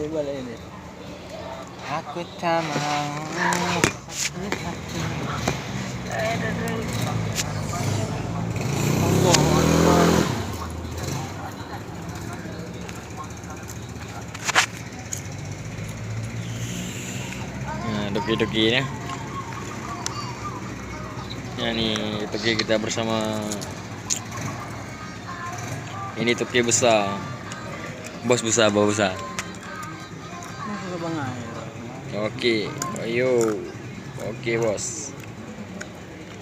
boleh ini. Aku tak mau. Doki-doki ni. Ya ni toki kita bersama. Ini toki besar. Bos besar, bos besar. Okey, ayo. Okey bos.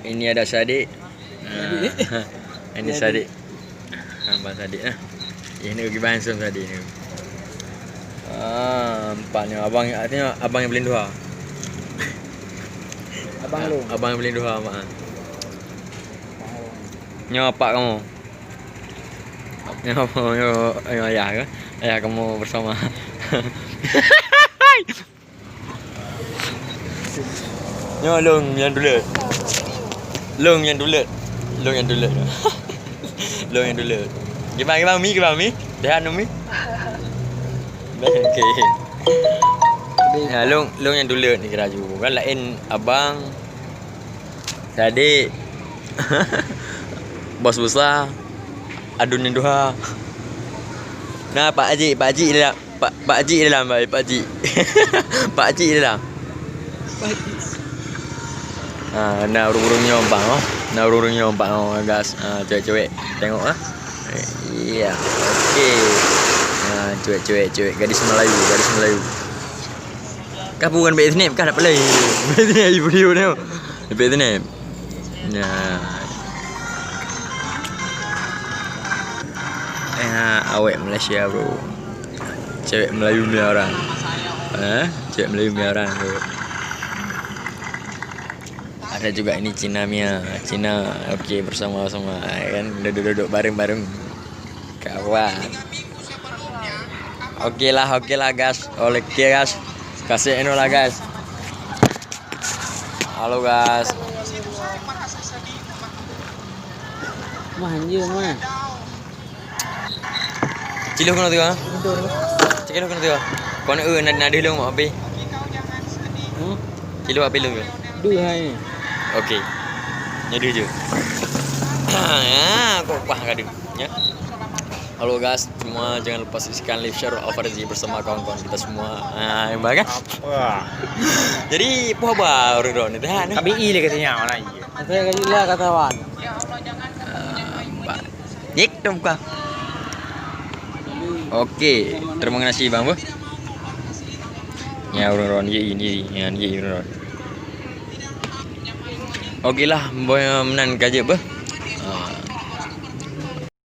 Ini ada Sadiq. Ini Sadiq. Abang Sadiq lah. Ini pergi bansum Sadiq ni. Nampaknya abang tengok abang yang beli dua. Abang yang beli dua mak. Nyo apa kamu? Nyo ayah ke? Ayah kamu bersama. Nyo long yang dulet. Long yang dulet. Long yang dulet. Long yang dulet. Gimana mi? Dah mi? Okey. Ya, long yang dulet ni kira ju. Kan lain abang Sadiq. Bos besar. Adun yang dua. Nah, Pak Haji dalam. Pak Haji dalam, Pak Haji. Pak Haji dalam. Nah urung-urung nyombang oh. Nah urung-urung nyombang oh guys. Cewek-cewek tengok ah. Iya, okey. Cewek gadis Melayu. Kah bukan bet snap kah nak play. Bet snap video ni. Bet snap. Awet Malaysia bro. Cewek Melayu punya orang. Cewek Melayu punya orang bro. Ada juga ini Cina Mia. Cina okey bersama-sama kan duduk bareng-bareng kawan. Okey lah guys. Okey guys. Kasih eno lah guys. Halo guys. Manja mana? Cilo kena tengok. Cilo kena tengok. Kau nak nadi lu mak api. Cilo api lu. Dua hai. Okey. Jadi je. Kok pah kadu. Ya. Halo guys, semua jangan lupa saksikan live share Alfarzi bersama kawan-kawan kita semua. Yang bagus kan? Wah. Jadi apa baru ni dah. KBI dia katanya mana iya. Saya kalilah katawan. Yek tu buka. Okey, terima kasih bang. Ya orang-orang ini urun. Okeylah, boy menan gaje bah.